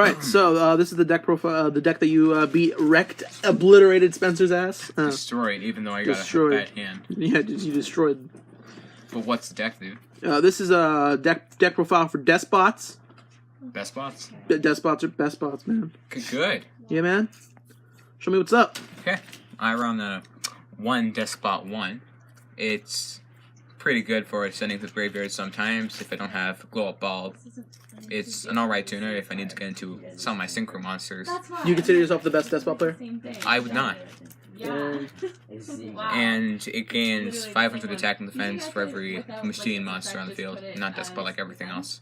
right, so this is the deck profile, the deck that you obliterated Spencer's ass. Destroyed, even though I got a bad hand. Yeah, you destroyed. But what's the deck, dude? This is a deck profile for Deskbots. Deskbots? Deskbots are best bots, man. Good. Yeah, man. Show me what's up. Okay. I run a 1 Deskbot 1. It's pretty good for sending to the graveyard sometimes if I don't have Glow Up Bulb. It's an alright tuner if I need to get into some of my synchro monsters. You consider yourself the best Deskbot player? I would not. Yeah. And it gains 500 attack and defense for every machine monster on the field, not Deskbot like everything else.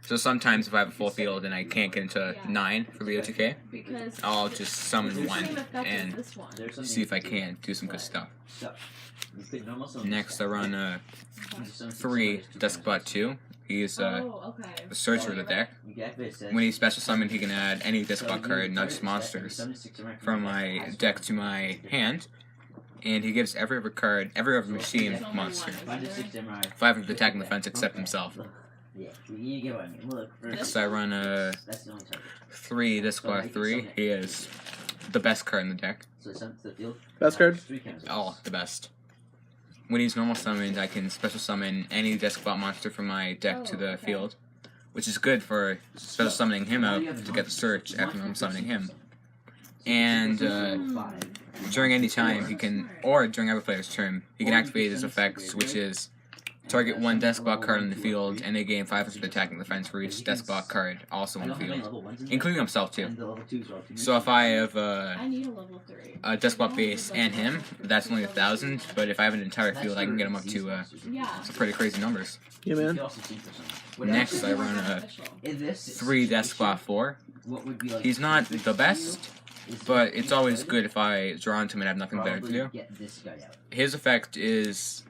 So sometimes if I have a full field and I can't get into 9 for the OTK, I'll just summon 1 and see if I can do some good stuff. Next I run 3 Deskbot 2. He's the searcher of the deck. When he's special summoned, he can add any Deskbot card, not just monsters, from my deck to my hand. And he gives every other card, every other machine monster 500 attack and defense except himself. Next I run 3 Deskbot 3. He is the best card in the deck. Best card? Oh, the best. When he's normal summoned, I can special summon any Deskbot monster from my deck to the field, which is good for special summoning him out to get the search after I'm summoning him. And during any time, he can, or during every player's turn, he can activate his effects, which is target 1 Deskbot card in the field, and they gain 500 attack and defense for each Deskbot card also in the field, including himself too. So if I have a Deskbot base and him, that's only 1,000, but if I have an entire field, I can get him up to some pretty crazy numbers. Yeah, man. Next, I run 3 Deskbot 4. He's not the best, but it's always good if I draw into him and have nothing better to do. His effect is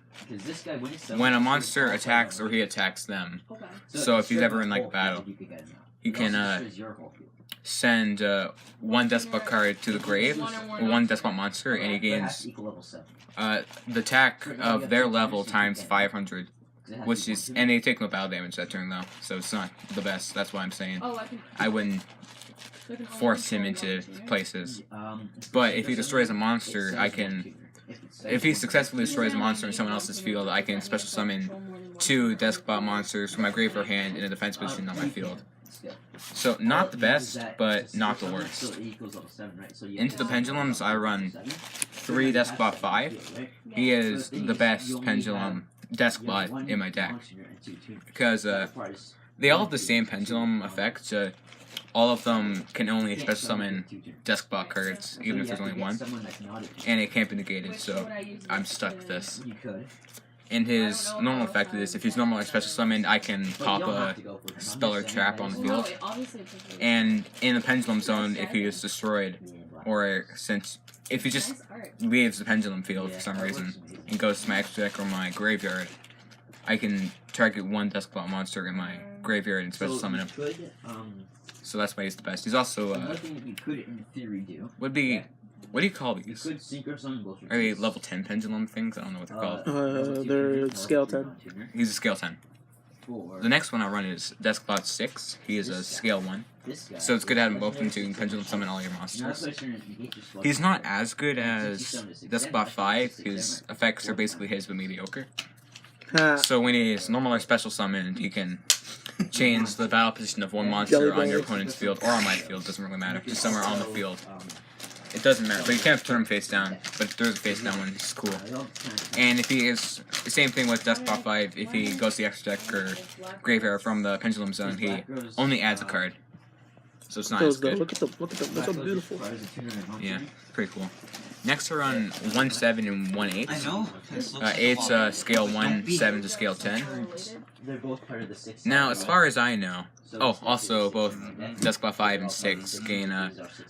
when a monster attacks or he attacks them. So if he's ever in like a battle, he can send 1 Deskbot card to the grave, 1 Deskbot monster, and he gains the attack of their level times 500, which is, and they take no battle damage that turn though, so it's not the best. That's why I'm saying I wouldn't force him into places. But if he destroys a monster, I can. If he successfully destroys a monster in someone else's field, I can special summon 2 Deskbot monsters from my grave or hand in a defense position on my field. So, not the best, but not the worst. Into the pendulums, I run 3 Deskbot 5. He is the best pendulum Deskbot in my deck. Because they all have the same pendulum effect. All of them can only special summon Deskbot cards, even if there's only 1. And it can't be negated, so I'm stuck with this. And his normal effect is, if he's normally special summoned, I can pop a spell or trap on the field. And in the pendulum zone, if he is destroyed, or if he just leaves the pendulum field for some reason, and goes to my extra deck or my graveyard, I can target 1 Deskbot monster in my graveyard and special summon him. So that's why he's the best. He's also, what do you call these? Are they level 10 pendulum things? I don't know what they're called. They're scale 10. He's a scale 10. The next one I run is Deskbot 6. He is a scale 1. So it's good to have him both into pendulum summon all your monsters. He's not as good as Deskbot 5. His effects are basically his but mediocre. So when he's normal or special summoned, he can change the battle position of 1 monster on your opponent's field or on my field, doesn't really matter, just somewhere on the field. It doesn't matter, but you can't turn him face down, but if there's a face down one, it's cool. And if he is, the same thing with Deskbot 5, if he goes to the extra deck or graveyard from the pendulum zone, he only adds a card. So it's not as good. Look at them, they're so beautiful. Yeah, pretty cool. Next we're on 1/7 and 1/8. 8's scale 1, 7 to scale 10. Now, as far as I know, also both Deskbot 5 and 6 gain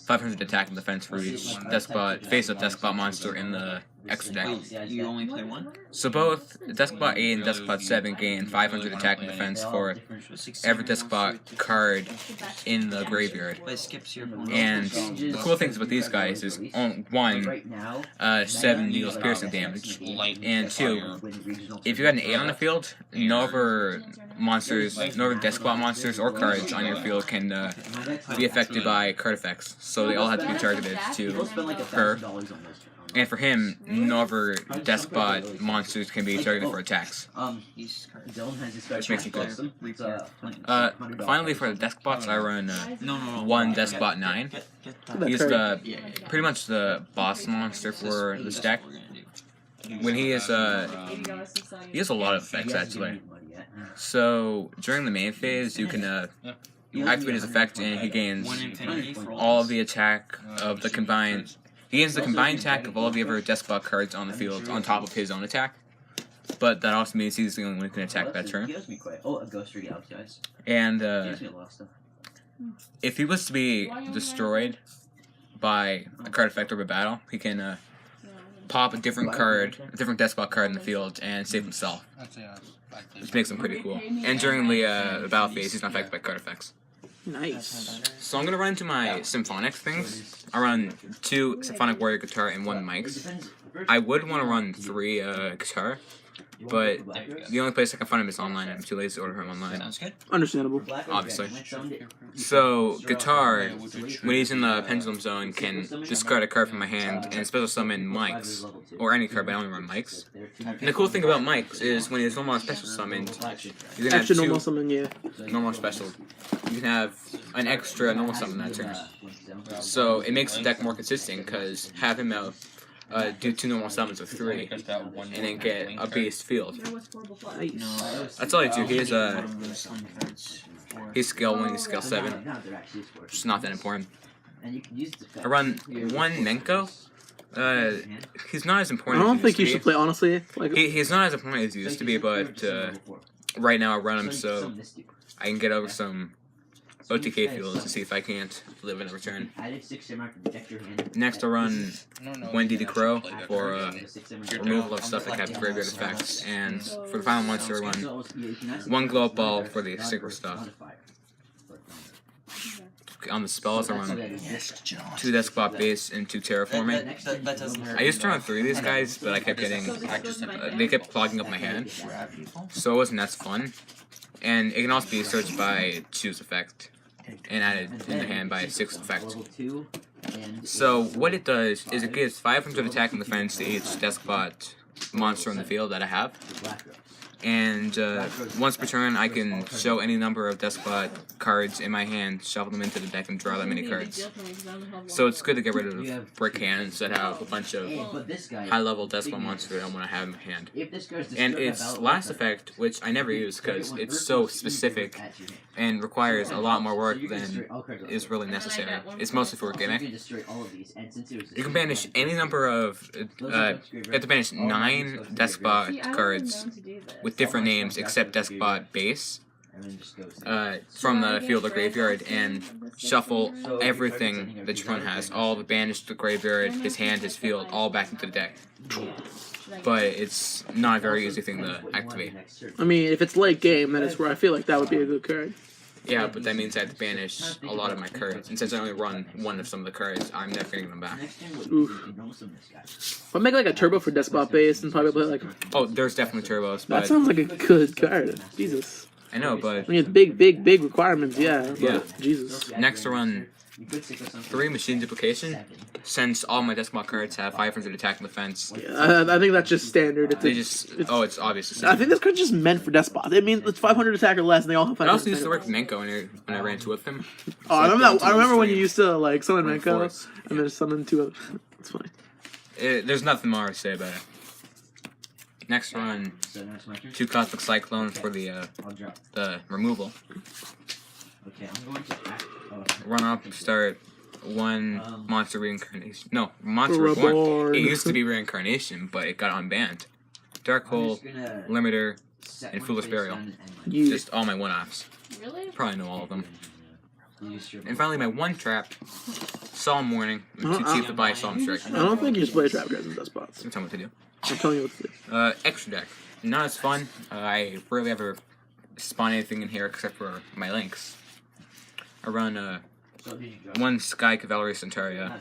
500 attack and defense for each face-up Deskbot monster in the extra deck. You only play one? So both Deskbot 8 and Deskbot 7 gain 500 attack and defense for every Deskbot card in the graveyard. But it skips your And the cool things about these guys is, one, 7 deals piercing damage, and 2, if you got an 8 on the field, no other Deskbot monsters or cards on your field can be affected by card effects, so they all have to be targeted to her. And for him, no other Deskbot monsters can be targeted for attacks, which makes it cool. Finally, for the Deskbots, I run one Deskbot 9. He's pretty much the boss monster for this deck. When he has a lot of effects actually. So during the main phase, you can activate his effect, and he gains all of the attack of the combined. He gains the combined attack of all the other Deskbot cards on the field on top of his own attack. But that also means he's the only one who can attack that turn. And if he was to be destroyed by a card effect or a battle, he can pop a different Deskbot card in the field and save himself, which makes him pretty cool. And during the battle phase, he's not affected by card effects. Nice. So I'm gonna run into my symphonic things. I run 2 symphonic warrior guitar and 1 mics. I would want to run 3 guitar, but the only place I can find him is online. I'm too lazy to order him online. Sounds good. Understandable. Obviously. So guitar, when he's in the pendulum zone, can discard a card from my hand and special summon mics, or any card, but I only run mics. And the cool thing about mics is when he's normal special summoned, you can have Extra 2 normal summon, yeah. normal special. You can have an extra normal summon that turn. So it makes the deck more consistent because have him out. Do 2 normal summons with 3, and then get a base field. Nice. That's all I do. He's skill 1, he's skill 7. Which is not that important. I run 1 Menko. He's not as I important don't as he think you used to should play, honestly. Like, he's not as important as he used to be, but right now I run him so I can get over some OTK fields to see if I can't live in a return. Next I'll run Wendy the Crow for removal of stuff that have graveyard effects, and for the final monster I run 1 glow up ball for the synchro stuff. On the spells I run 2 Deskbot base and 2 terraforming. I used to run 3 of these guys, but I kept getting they kept clogging up my hand, so it wasn't as fun. And it can also be searched by choose effect and added in the hand by 6 effect. So what it does is it gives 500 attack and defense to each Deskbot monster on the field that I have. And once per turn, I can show any number of Deskbot cards in my hand, shuffle them into the deck, and draw that many cards. So it's good to get rid of brick hands that have a bunch of high-level Deskbot monsters that I want to have in my hand. And its last effect, which I never use because it's so specific and requires a lot more work than is really necessary. It's mostly for a gimmick. You can banish any number of... you have to banish 9 Deskbot cards with different names except Deskbot base from the field or graveyard, and shuffle everything that your opponent has, all the banished, the graveyard, his hand, his field, all back into the deck. But it's not a very easy thing to activate. I mean, if it's late game, then it's where I feel like that would be a good card. Yeah, but that means I have to banish a lot of my cards, and since I only run 1 of some of the cards, I'm never getting them back. Oof. I'll make like a turbo for Deskbot base and probably play like... Oh, there's definitely turbos, but... That sounds like a good card. Jesus. I know, but... I mean, it's big requirements, yeah. But Yeah. Jesus. Next I run 3 machine duplication, since all my Deskbot cards have 500 attack and defense. Yeah, I think that's just standard. It's obvious. I think this card's just meant for Deskbot. I mean, it's 500 attack or less, and they all have 500 It also used to attack. work with Menko when I ran 2 with him. Oh, I remember when you used to like summon Run Menko force. and then summon 2 of... It's funny. There's nothing more to say about it. Next run 2 Cosmic Cyclone for the removal. Run up, start 1 monster reincarnation. No, monster reborn. Reborn. It used to be reincarnation, but it got unbanned. Dark Hole, Limiter, and Foolish Burial. Yeah. Just all my 1-offs. Really? Probably know all of them. And finally, my one trap, Solemn Warning, to keep the buy Solemn Strike. I don't think you just play trap cards in Deskbots. Tell me what to do. I'm telling you what to do. Extra deck. Not as fun. I rarely ever spawn anything in here except for my links. I run one Sky Cavalry Centauria.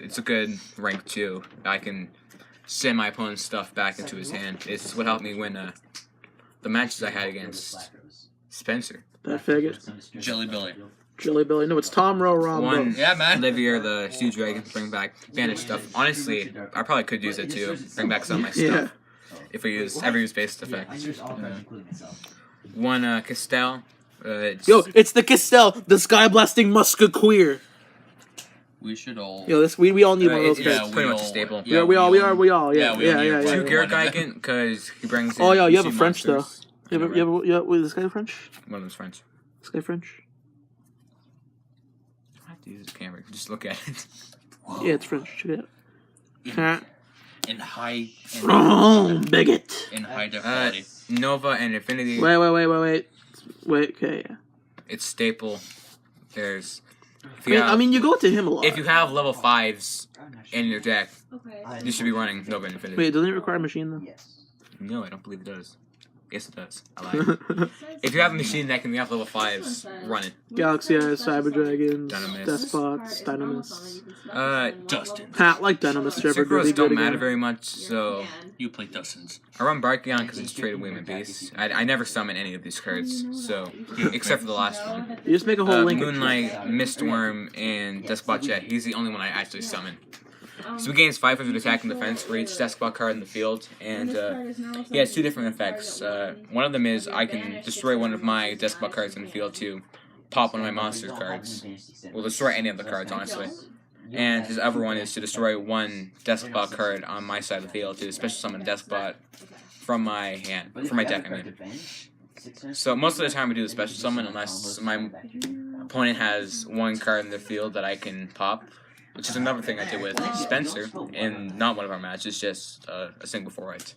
It's a good rank 2. I can send my opponent's stuff back into his hand. It's what helped me win the matches I had against Spencer. That faggot. Jelly Billy. Jelly Billy. No, it's Tom Rowe Rombo. One, Yeah, man. Olivier the Sea Dragon, bring back Spanish stuff. Honestly, I probably could use it too. Bring back some of my stuff. If we ever use based effects. One Castel. Yo, it's the Castel, the Sky Blasting Muskaqueer. We should all. Yo, we all need one of those it's cards. pretty much a staple. Yeah, we all. Yeah, we all yeah. need Two one. Garrett Geigen, because he brings in Oh, yeah, you have a two French monsters. though. Wait, is this guy French? One of them's French. This guy French? I have to use this camera. Just look at it. Yeah, it's French. Check it out. In high. Oh, bigot. In high quality. Nova and Infinity. Wait, okay. Yeah. It's staple. There's. I mean, you go to him a lot. If you have level 5s in your deck, you should be running Nova and Infinity. Wait, doesn't it require a machine though? No, I don't believe it does. Yes, it does. I lied. If you have a machine that can be off level 5s, run it. Galaxy Eyes, Cyber Dragons, Dynamis. Despots, Dynamis. Dustin. I like Dynamis. Synchros don't matter very much, so You play Dustins. I run Brachyon because it's traded away my base. I never summon any of these cards, so except for the last one. You just make a whole link. Moonlight, Mistworm, and Deskbot Jet. He's the only one I actually summon. So he gains 500 attack and defense for each Deskbot card in the field, and he has 2 different effects. One of them is I can destroy one of my Deskbot cards in the field to pop one of my monsters cards. Well, destroy any of the cards, honestly. And his other one is to destroy one Deskbot card on my side of the field to special summon a Deskbot from my hand, from my deck, I mean. So most of the time I do the special summon unless my opponent has one card in the field that I can pop. Which is another thing I did with Spencer in not one of our matches, just a single 4-8.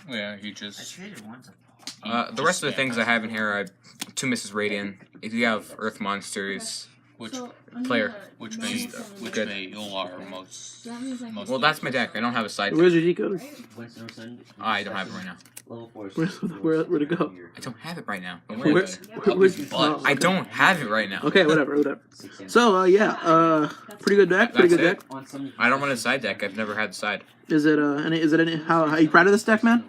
Yeah, he just. The rest of the things I have in here are 2 Mrs. Radiant. If you have Earth Monsters, Which player. which Good. may you are most. Well, that's my deck. I don't have a side Where's deck. your decode? I don't have it right now. Where'd it go? I don't have it right now. Don't worry about it. Where's I don't have it right now. Okay, whatever. So, pretty good deck. Pretty good That's deck. I don't run a side deck. I've never had a side. Is it how are you proud of this deck, man?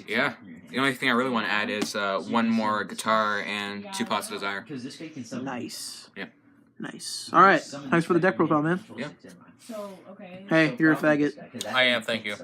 Yeah. The only thing I really want to add is one more guitar and 2 pots of desire. Nice. Yeah. Nice. All right. Thanks for the deck profile, man. Yeah. Hey, you're a faggot. I am, thank you.